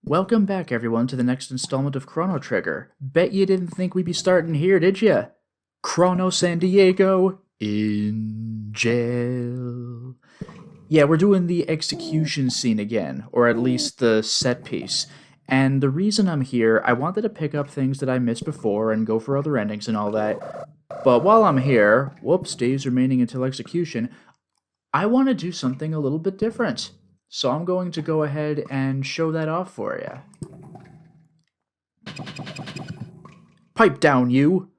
Welcome back, everyone, to the next installment of Chrono Trigger. Bet you didn't think we'd be starting here, did ya? Chrono San Diego in jail. Yeah, we're doing the execution scene again, or at least the set piece. And the reason I'm here, I wanted to pick up things that I missed before and go for other endings and all that. But while I'm here, whoops, days remaining until execution, I want to do something a little bit different. So I'm going to go ahead and show that off for you. Pipe down, you!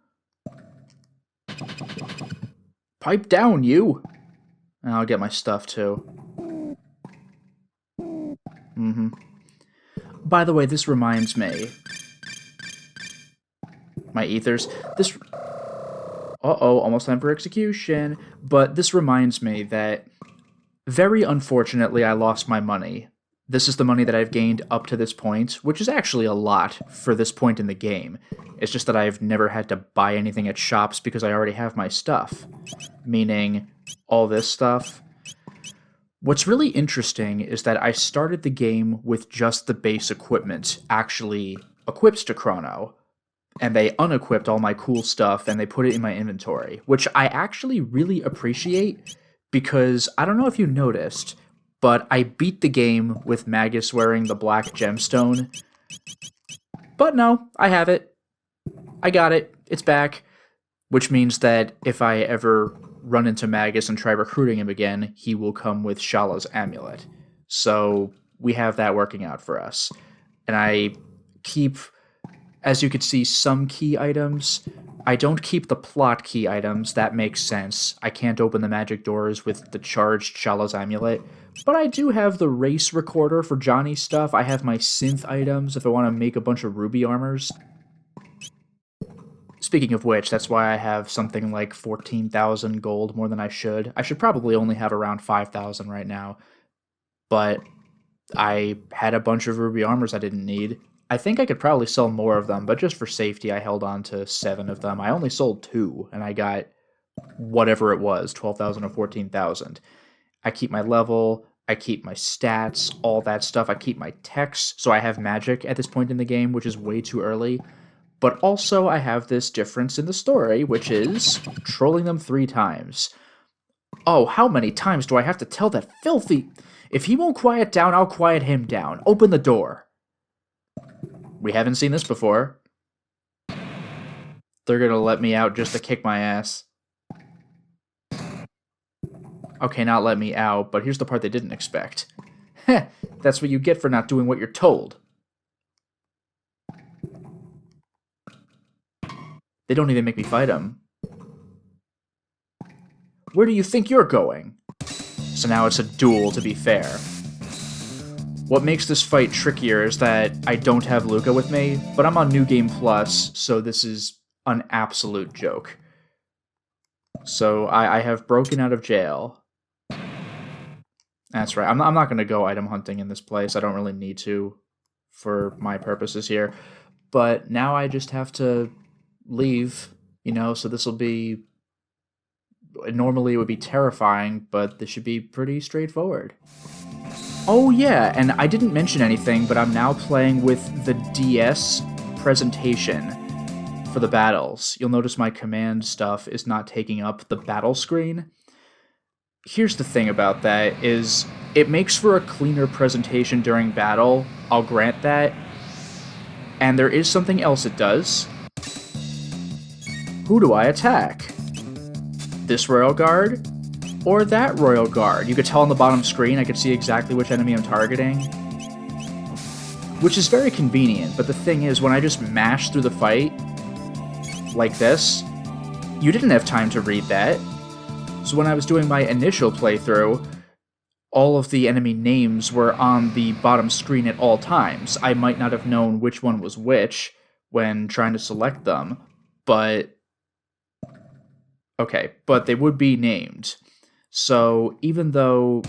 Pipe down, you! And I'll get my stuff, too. By the way, this reminds me. My ethers. This... Uh-oh, almost time for execution. But this reminds me that... Very unfortunately, I lost my money. This is the money that I've gained up to this point, which is actually a lot for this point in the game. It's just that I've never had to buy anything at shops because I already have my stuff. Meaning, all this stuff. What's really interesting is that I started the game with just the base equipment actually equipped to Chrono. And they unequipped all my cool stuff and they put it in my inventory, which I actually really appreciate. Because, I don't know if you noticed, but I beat the game with Magus wearing the black gemstone. But no, I have it. I got it. It's back. Which means that if I ever run into Magus and try recruiting him again, he will come with Shala's amulet. So, we have that working out for us. And I keep, as you can see, some key items. I don't keep the plot key items, that makes sense. I can't open the magic doors with the charged Shala's amulet. But I do have the race recorder for Johnny's stuff. I have my synth items if I want to make a bunch of ruby armors. Speaking of which, that's why I have something like 14,000 gold more than I should. I should probably only have around 5,000 right now. But I had a bunch of ruby armors I didn't need. I think I could probably sell more of them, but just for safety, I held on to 7 of them. I only sold 2, and I got whatever it was, 12,000 or 14,000. I keep my level, I keep my stats, all that stuff. I keep my techs, so I have magic at this point in the game, which is way too early. But also, I have this difference in the story, which is trolling them 3 times. Oh, how many times do I have to tell that filthy... If he won't quiet down, I'll quiet him down. Open the door. We haven't seen this before. They're gonna let me out just to kick my ass. Okay, not let me out, but here's the part they didn't expect. Heh, that's what you get for not doing what you're told. They don't even make me fight them. Where do you think you're going? So now it's a duel, to be fair. What makes this fight trickier is that I don't have Luca with me, but I'm on New Game Plus, so this is an absolute joke. So I have broken out of jail. That's right. I'm not going to go item hunting in this place. I don't really need to for my purposes here. But now I just have to leave, you know, so this will be... Normally it would be terrifying, but this should be pretty straightforward. Oh yeah, and I didn't mention anything, but I'm now playing with the DS presentation for the battles. You'll notice my command stuff is not taking up the battle screen. Here's the thing about that, is it makes for a cleaner presentation during battle, I'll grant that. And there is something else it does. Who do I attack? This Royal Guard? Or that Royal Guard. You could tell on the bottom screen, I could see exactly which enemy I'm targeting. Which is very convenient, but the thing is, when I just mash through the fight, like this, you didn't have time to read that. So when I was doing my initial playthrough, all of the enemy names were on the bottom screen at all times. I might not have known which one was which when trying to select them, but... Okay, but they would be named. So, even though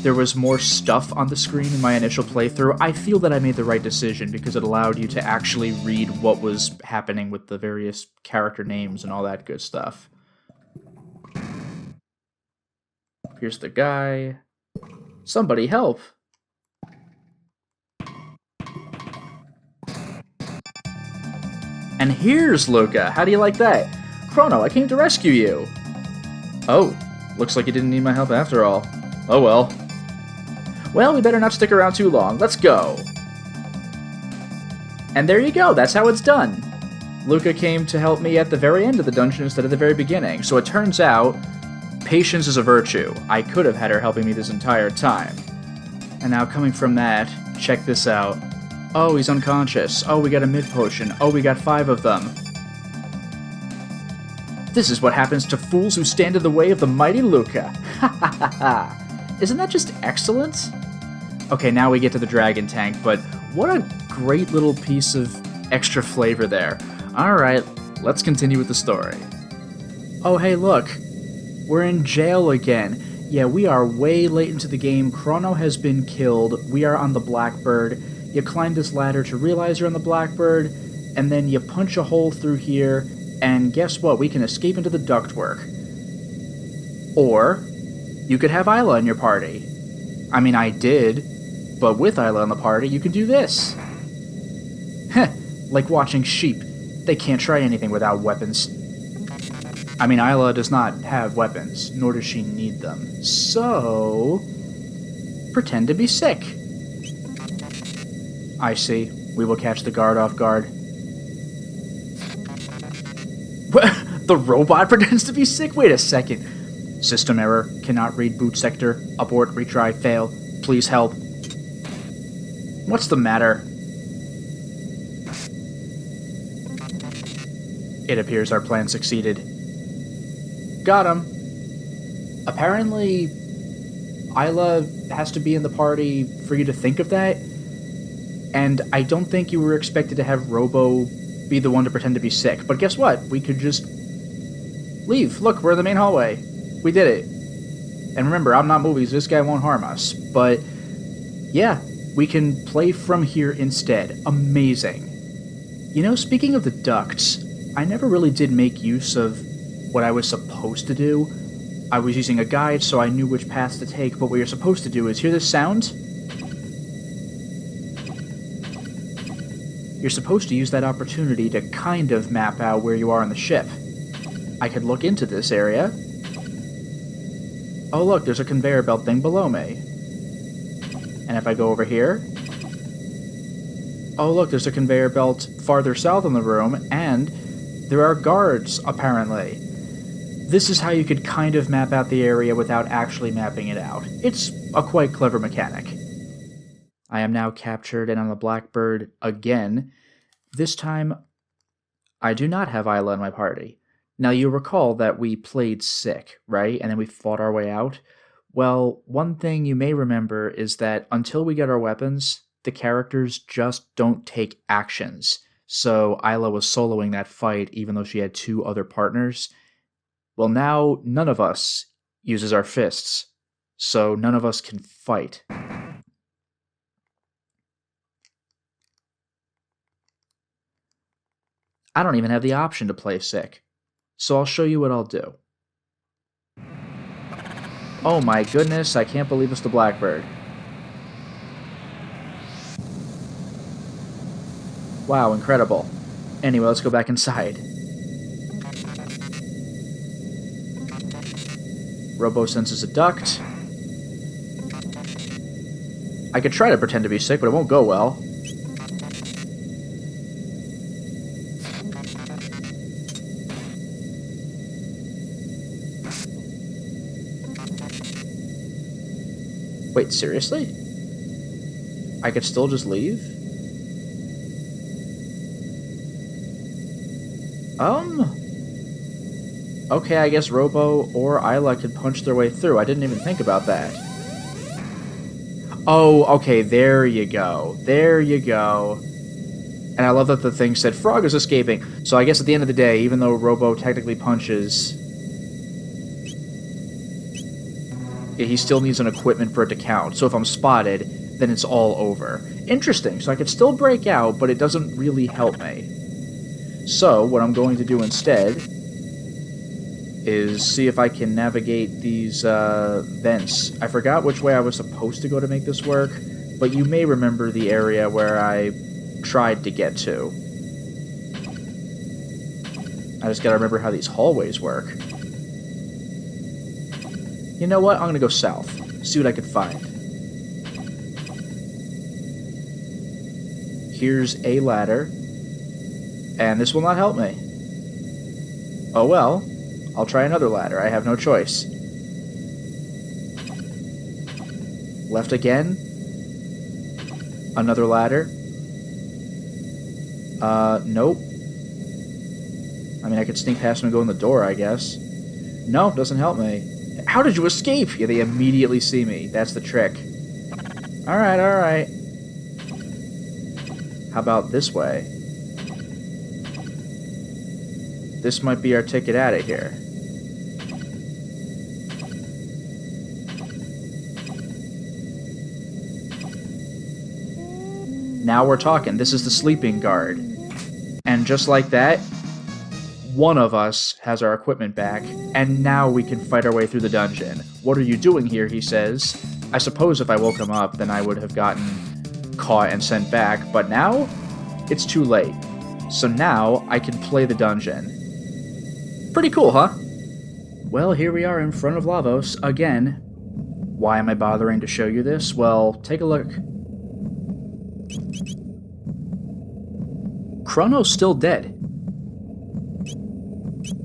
there was more stuff on the screen in my initial playthrough, I feel that I made the right decision because it allowed you to actually read what was happening with the various character names and all that good stuff. Here's the guy. Somebody help! And here's Luca. How do you like that? Chrono, I came to rescue you. Oh, looks like you didn't need my help after all. Oh well. Well, we better not stick around too long. Let's go. And there you go. That's how it's done. Luca came to help me at the very end of the dungeon instead of the very beginning. So it turns out, patience is a virtue. I could have had her helping me this entire time. And now coming from that, check this out. Oh, he's unconscious. Oh, we got a mid potion. Oh, we got 5 of them. This is what happens to fools who stand in the way of the mighty Luca. Ha ha ha ha. Isn't that just excellent? Okay, now we get to the dragon tank, but what a great little piece of extra flavor there. Alright, let's continue with the story. Oh, hey, look. We're in jail again. Yeah, we are way late into the game. Chrono has been killed. We are on the Blackbird. You climb this ladder to realize you're on the Blackbird, and then you punch a hole through here, and guess what? We can escape into the ductwork. Or, you could have Isla in your party. I mean, I did, but with Isla in the party, you can do this. Heh, like watching sheep. They can't try anything without weapons. I mean, Isla does not have weapons, nor does she need them. So, pretend to be sick. I see. We will catch the guard off guard. The robot pretends to be sick? Wait a second. System error. Cannot read boot sector. Abort, retry, fail. Please help. What's the matter? It appears our plan succeeded. Got him. Apparently, Isla has to be in the party for you to think of that. And I don't think you were expected to have Robo be the one to pretend to be sick. But guess what? We could just leave. Look, we're in the main hallway. We did it. And remember, I'm not movies. This guy won't harm us. But yeah, we can play from here instead. Amazing. You know, speaking of the ducts, I never really did make use of what I was supposed to do. I was using a guide, so I knew which paths to take, but what you're supposed to do is hear this sound? You're supposed to use that opportunity to kind of map out where you are on the ship. I could look into this area. Oh look, there's a conveyor belt thing below me. And if I go over here... Oh look, there's a conveyor belt farther south in the room, and there are guards, apparently. This is how you could kind of map out the area without actually mapping it out. It's a quite clever mechanic. I am now captured and on the Blackbird again. This time, I do not have Isla in my party. Now, you recall that we played sick, right? And then we fought our way out? Well, one thing you may remember is that until we get our weapons, the characters just don't take actions. So Isla was soloing that fight even though she had 2 other partners. Well, now none of us uses our fists, so none of us can fight. I don't even have the option to play sick, so I'll show you what I'll do. Oh my goodness, I can't believe it's the Blackbird. Wow, incredible. Anyway, let's go back inside. Robo senses a duct. I could try to pretend to be sick, but it won't go well. Wait, seriously? I could still just leave? Okay, I guess Robo or Isla could punch their way through. I didn't even think about that. Oh, okay, there you go. There you go. And I love that the thing said, Frog is escaping. So I guess at the end of the day, even though Robo technically punches, he still needs an equipment for it to count. So if I'm spotted, then it's all over. Interesting. So I could still break out, but it doesn't really help me. So what I'm going to do instead is see if I can navigate these vents. I forgot which way I was supposed to go to make this work, but you may remember the area where I tried to get to. I just gotta remember how these hallways work. You know what? I'm gonna go south. See what I can find. Here's a ladder. And this will not help me. Oh well. I'll try another ladder. I have no choice. Left again. Another ladder. Nope. I mean, I could sneak past them and go in the door, I guess. No, doesn't help me. How did you escape? Yeah, they immediately see me. That's the trick. Alright, alright. How about this way? This might be our ticket out of here. Now we're talking. This is the sleeping guard. And just like that, one of us has our equipment back, and now we can fight our way through the dungeon. What are you doing here, he says. I suppose if I woke him up, then I would have gotten caught and sent back, but now, it's too late. So now, I can play the dungeon. Pretty cool, huh? Well, here we are in front of Lavos, again. Why am I bothering to show you this? Well, take a look. Chrono's still dead.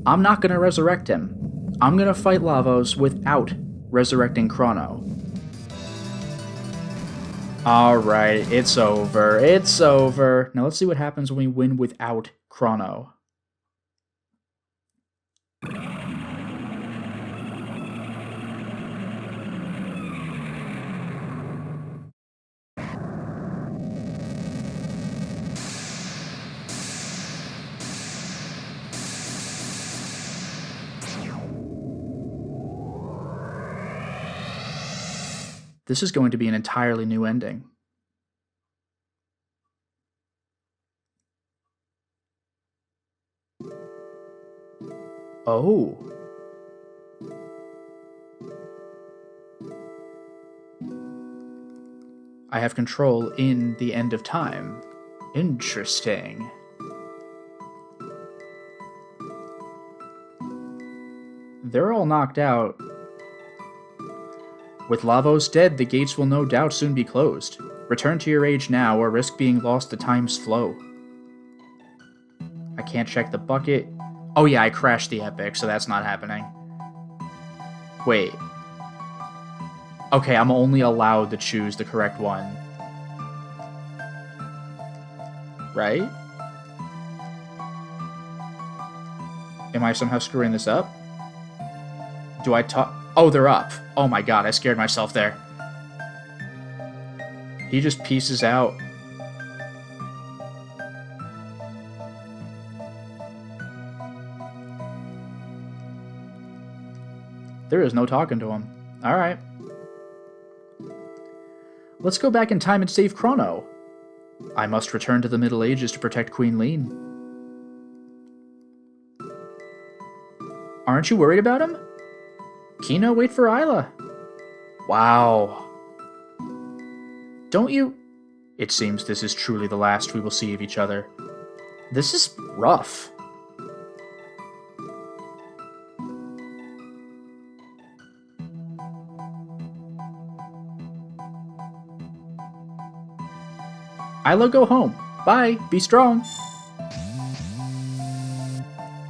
I'm not going to resurrect him. I'm going to fight Lavos without resurrecting Chrono. Alright, it's over. It's over. Now let's see what happens when we win without Chrono. This is going to be an entirely new ending. Oh. I have control in the end of time. Interesting. They're all knocked out. With Lavos dead, the gates will no doubt soon be closed. Return to your age now, or risk being lost to time's flow. I can't check the bucket. Oh yeah, I crashed the epic, so that's not happening. Wait. Okay, I'm only allowed to choose the correct one. Right? Am I somehow screwing this up? Do I talk? Oh, they're up. Oh my god, I scared myself there. He just pieces out. There is no talking to him. Alright. Let's go back in time and save Chrono. I must return to the Middle Ages to protect Queen Leene. Aren't you worried about him? Kino, wait for Isla. Wow. Don't you... It seems this is truly the last we will see of each other. This is rough. Isla, go home. Bye. Be strong.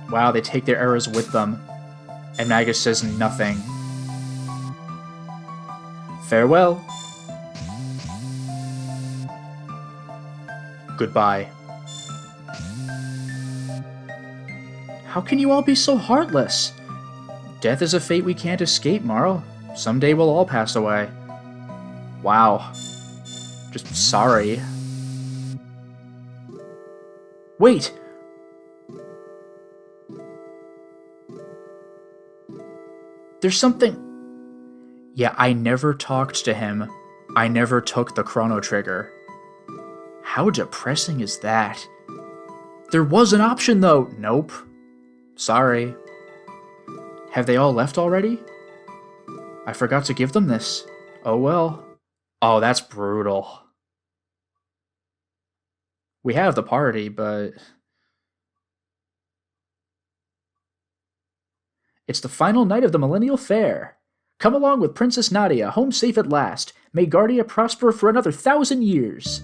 Wow, they take their arrows with them. And Magus says nothing. Farewell. Goodbye. How can you all be so heartless? Death is a fate we can't escape, Marl. Someday we'll all pass away. Wow. Just sorry. Wait! There's something... Yeah, I never talked to him. I never took the Chrono Trigger. How depressing is that? There was an option, though. Nope. Sorry. Have they all left already? I forgot to give them this. Oh well. Oh, that's brutal. We have the party, but... It's the final night of the Millennial Fair. Come along with Princess Nadia, home safe at last. May Guardia prosper for another 1,000 years.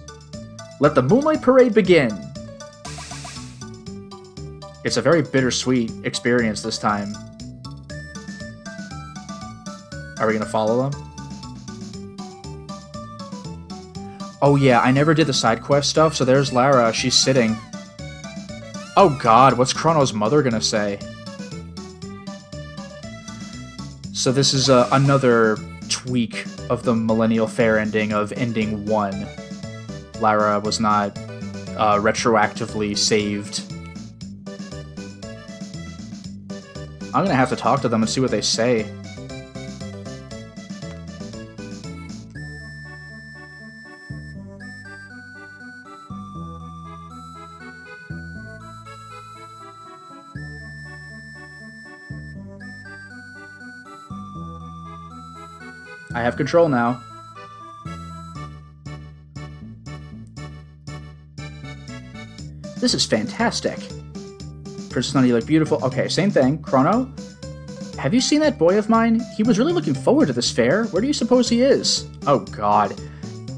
Let the Moonlight Parade begin. It's a very bittersweet experience this time. Are we gonna follow them? Oh yeah, I never did the side quest stuff, so there's Lara. She's sitting. Oh god, what's Chrono's mother gonna say? So this is another tweak of the Millennial Fair ending of ending 1. Lara was not retroactively saved. I'm gonna have to talk to them and see what they say. I have control now. This is fantastic. Princess Nani, you look beautiful. Okay, same thing. Chrono? Have you seen that boy of mine? He was really looking forward to this fair. Where do you suppose he is? Oh god.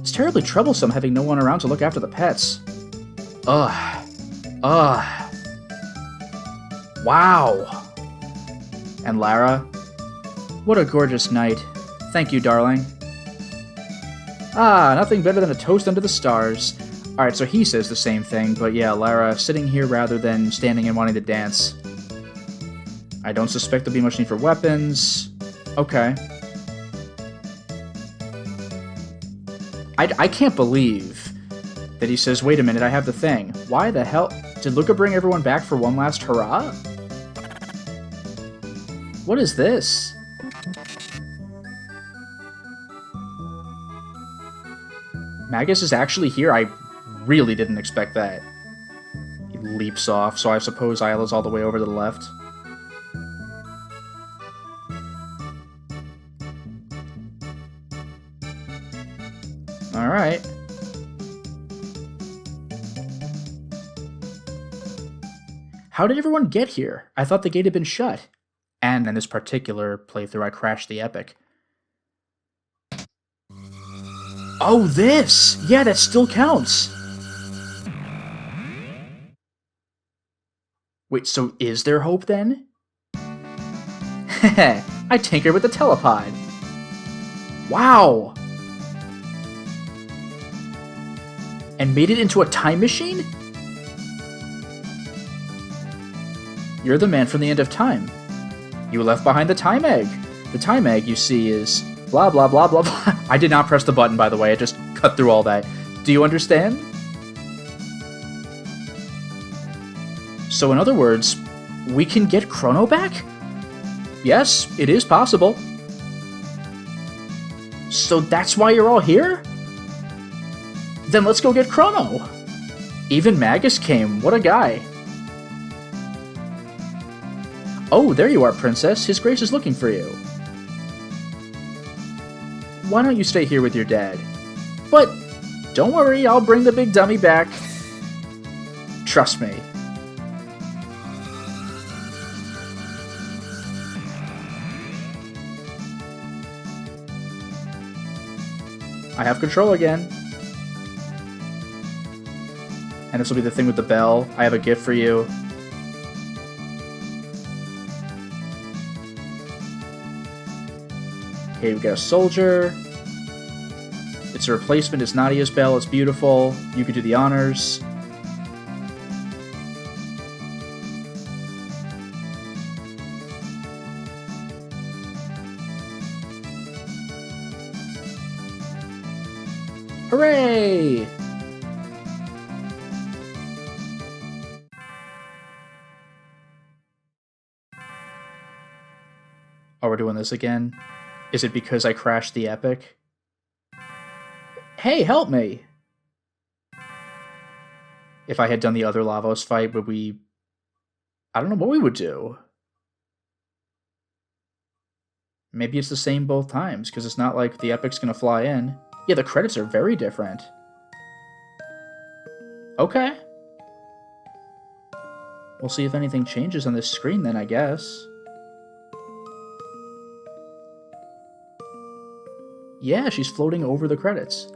It's terribly troublesome having no one around to look after the pets. Ugh. Ugh. Wow. And Lara? What a gorgeous night. Thank you, darling. Ah, nothing better than a toast under the stars. Alright, so he says the same thing, but yeah, Lara sitting here rather than standing and wanting to dance. I don't suspect there'll be much need for weapons. Okay. I can't believe that he says, wait a minute, I have the thing. Why the hell? Did Luca bring everyone back for one last hurrah? What is this? Magus is actually here? I really didn't expect that. He leaps off, so I suppose Isla's all the way over to the left. Alright. How did everyone get here? I thought the gate had been shut. And in this particular playthrough, I crashed the epic. Oh, this! Yeah, that still counts! Wait, so is there hope then? Heh, I tinkered with the telepod. Wow! And made it into a time machine? You're the man from the end of time. You left behind the time egg. The time egg, you see, is blah blah blah blah blah. I did not press the button, by the way. I just cut through all that. Do you understand? So in other words, we can get Chrono back? Yes, it is possible. So that's why you're all here? Then let's go get Chrono. Even Magus came. What a guy. Oh, there you are, Princess. His Grace is looking for you. Why don't you stay here with your dad? But don't worry, I'll bring the big dummy back. Trust me. I have control again. And this will be the thing with the bell. I have a gift for you. Okay, we got a soldier. It's a replacement. It's Nadia's bell. It's beautiful. You could do the honors. Hooray! Oh, we're doing this again? Is it because I crashed the epic? Hey, help me! If I had done the other Lavos fight, would we... I don't know what we would do. Maybe it's the same both times, because it's not like the epic's gonna fly in. Yeah, the credits are very different. Okay. We'll see if anything changes on this screen then, I guess. Yeah, she's floating over the credits.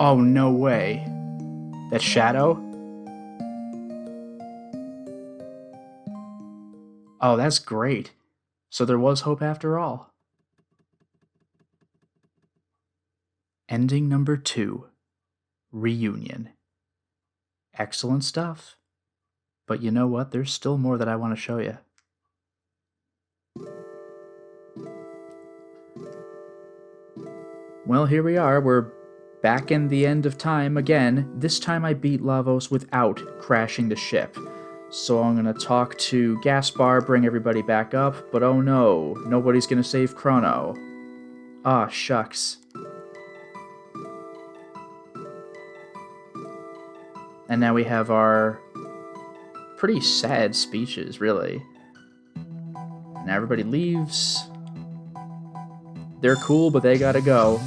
Oh, no way. That shadow? Oh, that's great. So there was hope after all. Ending number 2. Reunion. Excellent stuff. But you know what? There's still more that I want to show you. Well, here we are. We're back in the end of time again. This time I beat Lavos without crashing the ship. So I'm going to talk to Gaspar, bring everybody back up, but oh no, nobody's going to save Chrono. Ah, shucks. And now we have our pretty sad speeches, really. Now everybody leaves. They're cool, but they gotta go.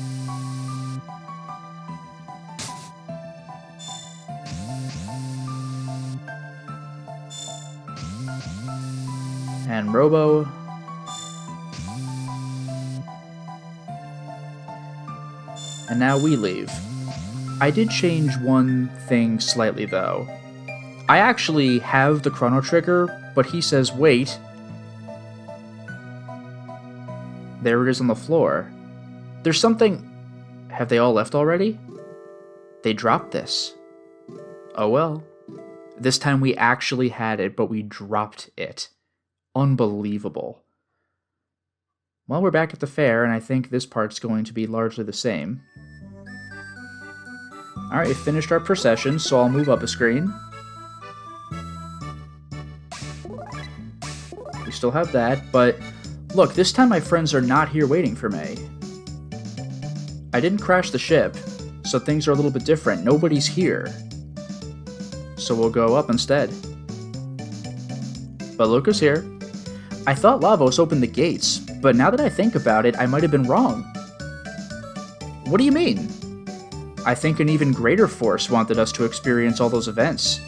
And Robo. And now we leave. I did change one thing slightly, though. I actually have the chrono trigger, but he says, wait. There it is on the floor. There's something... Have they all left already? They dropped this. Oh well. This time we actually had it, but we dropped it. Unbelievable. Well, we're back at the fair, and I think this part's going to be largely the same. Alright, we finished our procession, so I'll move up a screen. We still have that, but look, this time my friends are not here waiting for me. I didn't crash the ship, so things are a little bit different. Nobody's here. So we'll go up instead. But Luca's here. I thought Lavos opened the gates, but now that I think about it, I might have been wrong. What do you mean? I think an even greater force wanted us to experience all those events.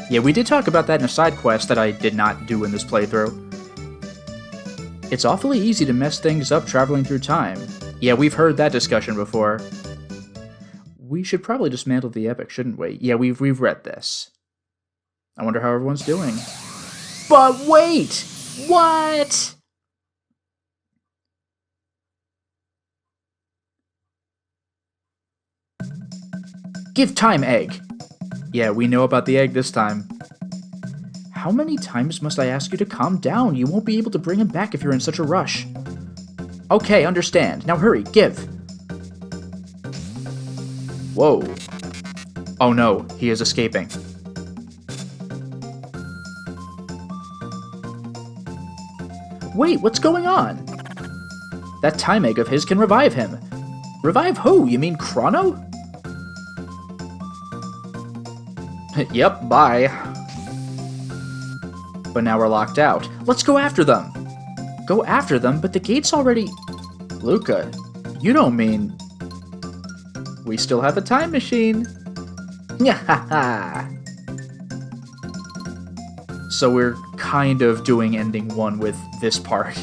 Yeah, we did talk about that in a side quest that I did not do in this playthrough. It's awfully easy to mess things up traveling through time. Yeah, we've heard that discussion before. We should probably dismantle the epic, shouldn't we? Yeah, we've read this. I wonder how everyone's doing. But wait! What? Give time, egg. Yeah, we know about the egg this time. How many times must I ask you to calm down? You won't be able to bring him back if you're in such a rush. Okay, understand. Now hurry, give. Whoa. Oh no, he is escaping. Wait, what's going on? That time egg of his can revive him. Revive who? You mean Chrono? Yep, bye. But now we're locked out. Let's go after them. Go after them, but the gate's already... Luca, you don't mean... We still have a time machine. Nyahaha. So we're kind of doing ending 1 with this part.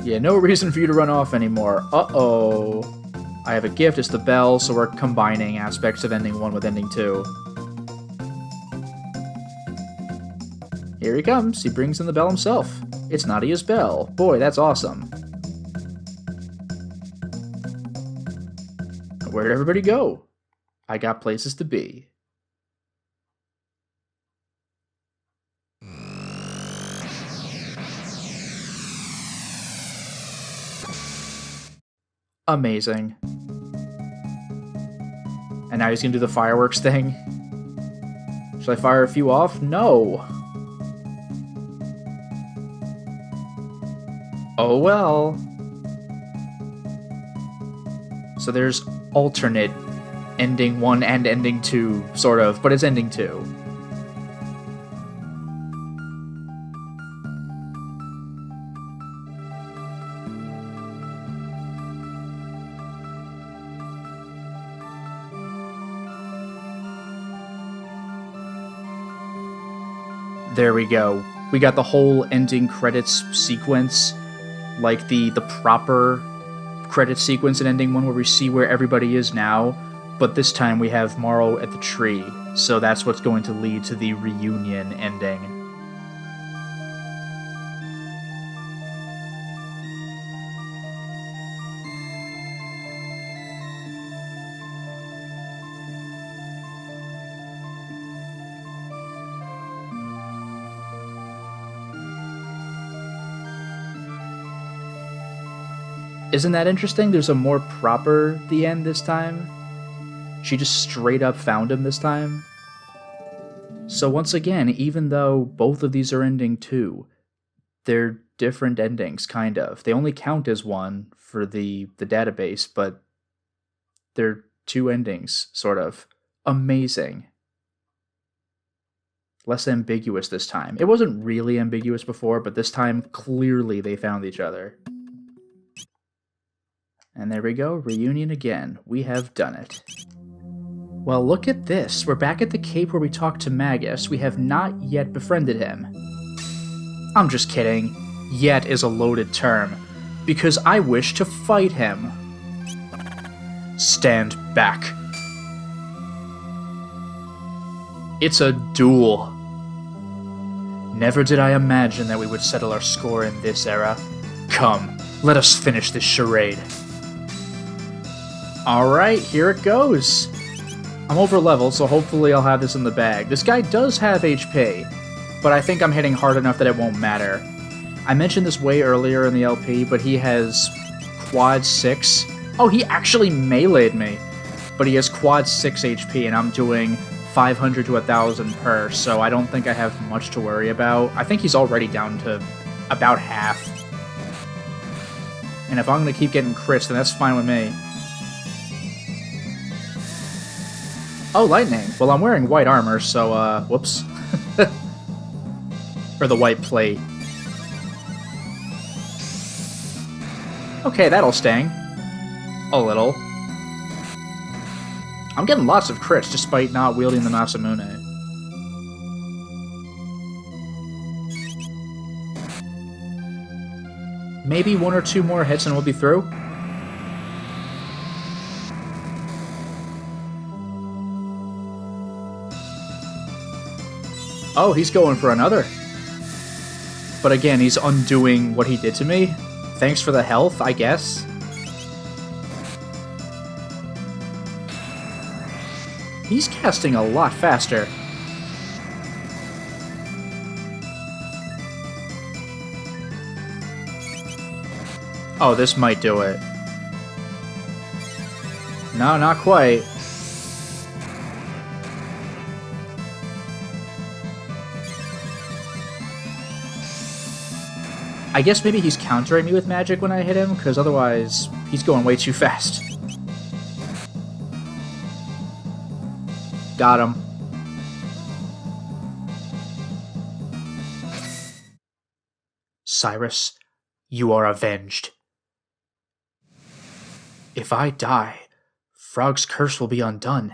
Yeah, no reason for you to run off anymore. Uh-oh. I have a gift, it's the bell, so we're combining aspects of ending 1 with ending 2. Here he comes, he brings in the bell himself. It's Nadia's bell. Boy, that's awesome. Where'd everybody go? I got places to be. Amazing. And now he's gonna do the fireworks thing. Should I fire a few off? No. Oh well. So there's alternate ending 1 and ending 2, sort of, but it's ending 2. There we go. We got the whole ending credits sequence, like the proper credit sequence in ending 1 where we see where everybody is now, but this time we have Morrow at the tree, so that's what's going to lead to the reunion ending. Isn't that interesting? There's a more proper the end this time. She just straight up found him this time. So once again, even though both of these are ending 2, they're different endings, kind of. They only count as one for the database, but they're 2 endings, sort of. Amazing. Less ambiguous this time. It wasn't really ambiguous before, but this time, clearly they found each other. And there we go, reunion again. We have done it. Well, look at this. We're back at the cape where we talked to Magus. We have not yet befriended him. I'm just kidding. Yet is a loaded term. Because I wish to fight him. Stand back. It's a duel. Never did I imagine that we would settle our score in this era. Come, let us finish this charade. Alright, here it goes. I'm over leveled, so hopefully I'll have this in the bag. This guy does have HP, but I think I'm hitting hard enough that it won't matter. I mentioned this way earlier in the LP, but he has quad 6. Oh, he actually meleeed me. But he has quad 6 HP, and I'm doing 500 to 1,000 per, so I don't think I have much to worry about. I think he's already down to about half. And if I'm going to keep getting crits, then that's fine with me. Oh, lightning. Well, I'm wearing white armor, so, whoops. Or the white plate. Okay, that'll sting. A little. I'm getting lots of crits despite not wielding the Masamune. Maybe 1 or 2 more hits and we'll be through. Oh, he's going for another. But again, he's undoing what he did to me. Thanks for the health, I guess. He's casting a lot faster. Oh, this might do it. No, not quite. I guess maybe he's countering me with magic when I hit him, because otherwise he's going way too fast. Got him. Cyrus, you are avenged. If I die, Frog's curse will be undone.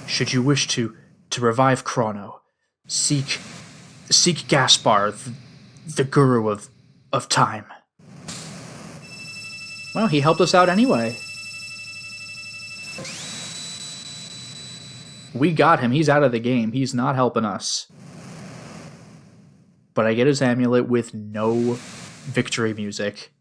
Should you wish to revive Chrono, seek Gaspar, the guru of time. Well, he helped us out anyway. We got him. He's out of the game. He's not helping us. But I get his amulet with no victory music.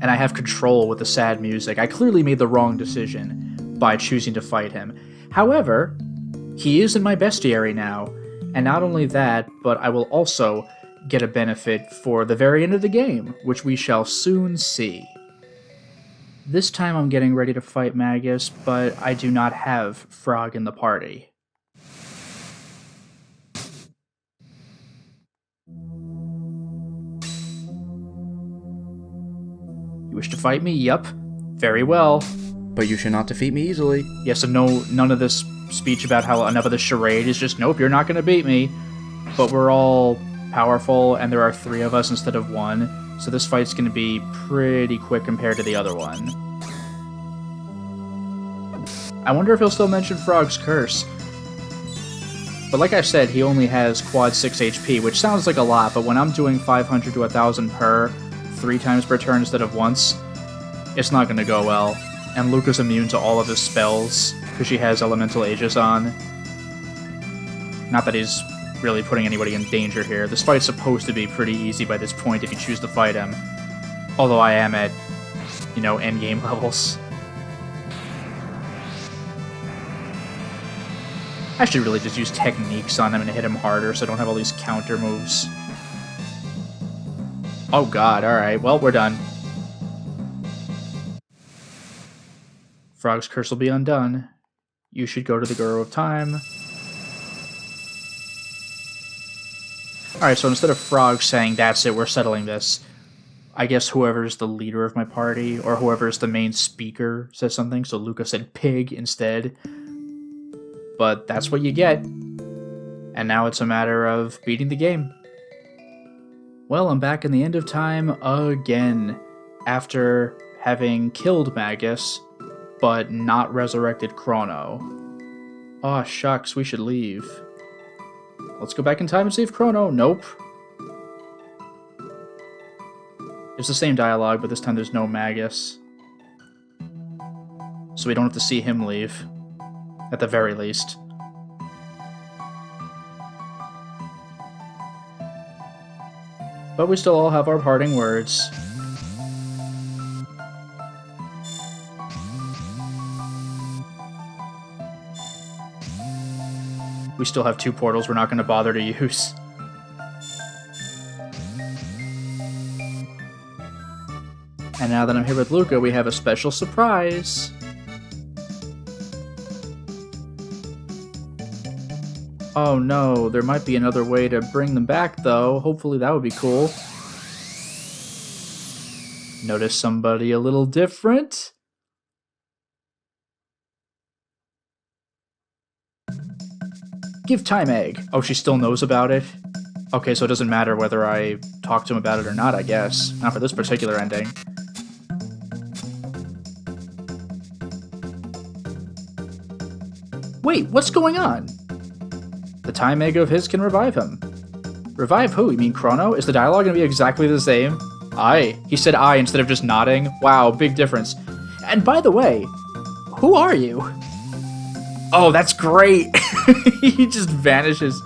And I have control with the sad music. I clearly made the wrong decision by choosing to fight him. However, he is in my bestiary now, and not only that, but I will also get a benefit for the very end of the game, which we shall soon see. This time I'm getting ready to fight Magus, but I do not have Frog in the party. wish to fight me? Yup. Very well. But you should not defeat me easily. Yes, and no, none of this speech about how enough of the charade is just, nope, you're not gonna beat me. But we're all powerful, and there are 3 of us instead of 1, so this fight's gonna be pretty quick compared to the other one. I wonder if he'll still mention Frog's Curse. But like I said, he only has quad 6 HP, which sounds like a lot, but when I'm doing 500 to 1,000 per, 3 times per turn instead of once, it's not gonna go well. And Luca's immune to all of his spells, because she has Elemental Aegis on. Not that he's really putting anybody in danger here. This fight's supposed to be pretty easy by this point if you choose to fight him. Although I am at, you know, endgame levels. I should really just use techniques on him and hit him harder so I don't have all these counter moves. Oh god, alright, well, we're done. Frog's Curse will be undone. You should go to the Guru of Time. Alright, so instead of Frog saying, that's it, we're settling this, I guess whoever's the leader of my party, or whoever's the main speaker, says something, so Luca said pig instead. But that's what you get. And now it's a matter of beating the game. Well, I'm back in the End of Time again, after having killed Magus, but not resurrected Chrono. Aw, shucks, we should leave. Let's go back in time and save Chrono. Nope. It's the same dialogue, but this time there's no Magus. So we don't have to see him leave. At the very least. But we still all have our parting words. We still have 2 portals we're not going to bother to use. And now that I'm here with Luca, we have a special surprise. Oh no, there might be another way to bring them back though. Hopefully that would be cool. Notice somebody a little different? Give Time Egg. Oh, she still knows about it? Okay, so it doesn't matter whether I talk to him about it or not, I guess. Not for this particular ending. Wait, what's going on? The Time Egg of his can revive him. Revive who? You mean Chrono? Is the dialogue going to be exactly the same? Aye. He said aye instead of just nodding. Wow, big difference. And by the way, who are you? Oh, that's great. He just vanishes.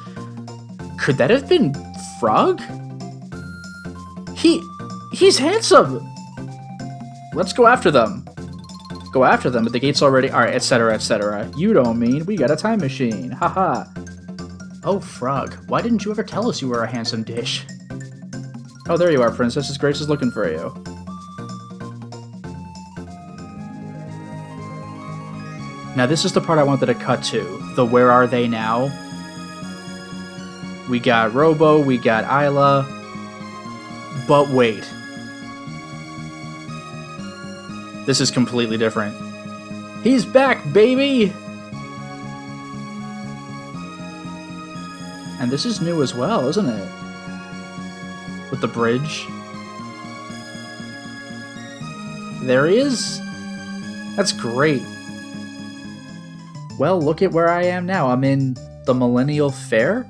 Could that have been Frog? He's handsome. Let's go after them. Go after them, but the gate's already... Alright, etc., etc. You don't mean we got a time machine. Haha. Oh, Frog, why didn't you ever tell us you were a handsome dish? Oh, there you are, Princess. His Grace is looking for you. Now, this is the part I wanted to cut to. The where are they now? We got Robo, we got Isla. But wait. This is completely different. He's back, baby! And this is new as well, isn't it? With the bridge. There he is. That's great. Well, look at where I am now. I'm in the Millennial Fair.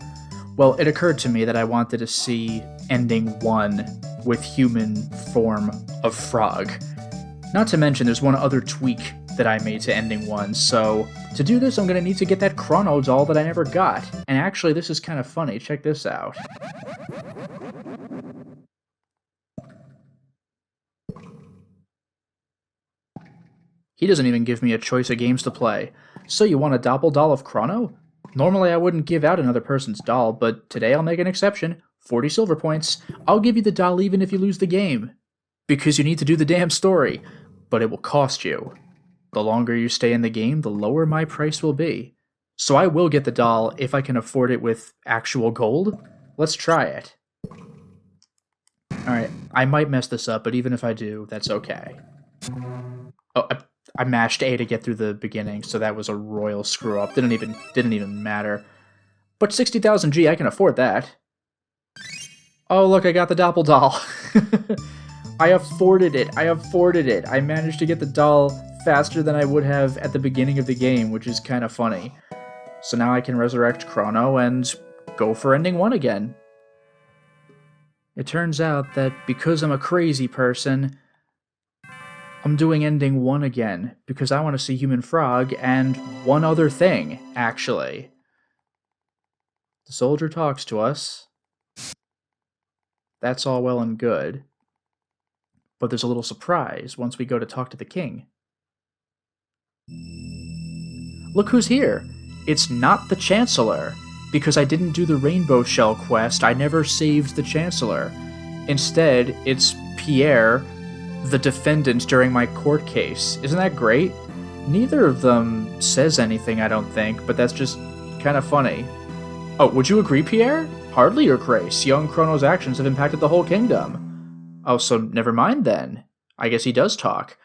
Well, it occurred to me that I wanted to see ending 1 with human form of Frog. Not to mention, there's one other tweak that I made to ending 1, so to do this I'm going to need to get that Chrono doll that I never got. And actually, this is kind of funny. Check this out. He doesn't even give me a choice of games to play. So you want a doppel doll of Chrono? Normally I wouldn't give out another person's doll, but today I'll make an exception. 40 silver points. I'll give you the doll even if you lose the game. Because you need to do the damn story. But it will cost you. The longer you stay in the game, the lower my price will be. So I will get the doll if I can afford it with actual gold. Let's try it. Alright, I might mess this up, but even if I do, that's okay. Oh, I mashed A to get through the beginning, so that was a royal screw-up. Didn't even matter. But 60,000 G, I can afford that. Oh, look, I got the Doppel doll. I afforded it. I managed to get the doll faster than I would have at the beginning of the game, which is kind of funny. So now I can resurrect Chrono and go for ending 1 again. It turns out that because I'm a crazy person, I'm doing ending 1 again, because I want to see Human Frog and one other thing, actually. The soldier talks to us. That's all well and good. But there's a little surprise once we go to talk to the king. Look who's here! It's not the Chancellor. Because I didn't do the Rainbow Shell quest, I never saved the Chancellor. Instead, it's Pierre, the defendant during my court case. Isn't that great? Neither of them says anything, I don't think, but that's just kind of funny. Oh, would you agree, Pierre? Hardly your grace. Young Chrono's actions have impacted the whole kingdom. Oh, so never mind then. I guess he does talk.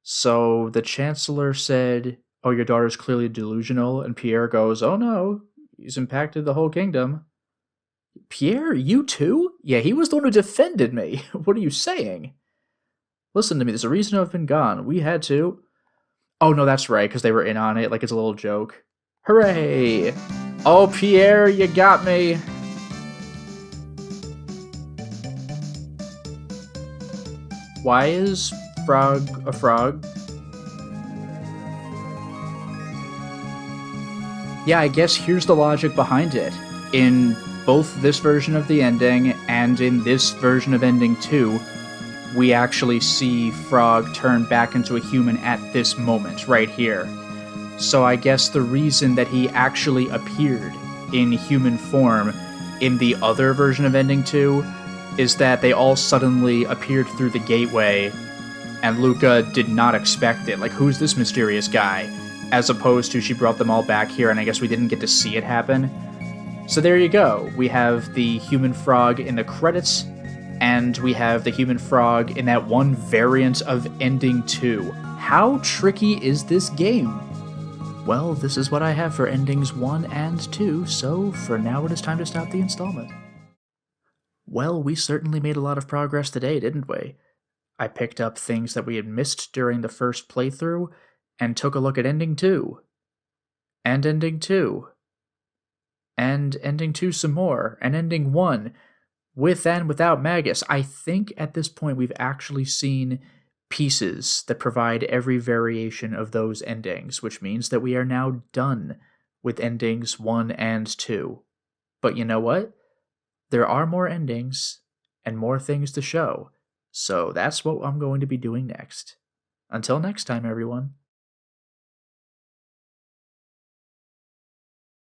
So the Chancellor said, oh, your daughter's clearly delusional, and Pierre goes, oh no, he's impacted the whole kingdom. Pierre, you too? Yeah, he was the one who defended me. What are you saying? Listen to me, there's a reason I've been gone. We had to. Oh, no, that's right, because they were in on it, like it's a little joke. Hooray! Oh, Pierre, you got me. Why is Frog a frog? Yeah, I guess here's the logic behind it. In both this version of the ending and in this version of ending 2, we actually see Frog turn back into a human at this moment, right here. So I guess the reason that he actually appeared in human form in the other version of ending 2 is that they all suddenly appeared through the gateway, and Luca did not expect it. Like, who's this mysterious guy? As opposed to she brought them all back here, and I guess we didn't get to see it happen. So there you go. We have the human frog in the credits, and we have the human frog in that one variant of ending 2. How tricky is this game? Well, this is what I have for endings 1 and 2, so for now it is time to stop the installment. Well, we certainly made a lot of progress today, didn't we? I picked up things that we had missed during the first playthrough, and took a look at ending 2. And ending 2. And ending 2 some more. And ending 1. With and without Magus. I think at this point we've actually seen pieces that provide every variation of those endings, which means that we are now done with endings 1 and 2. But you know what? There are more endings and more things to show, so that's what I'm going to be doing next. Until next time, everyone.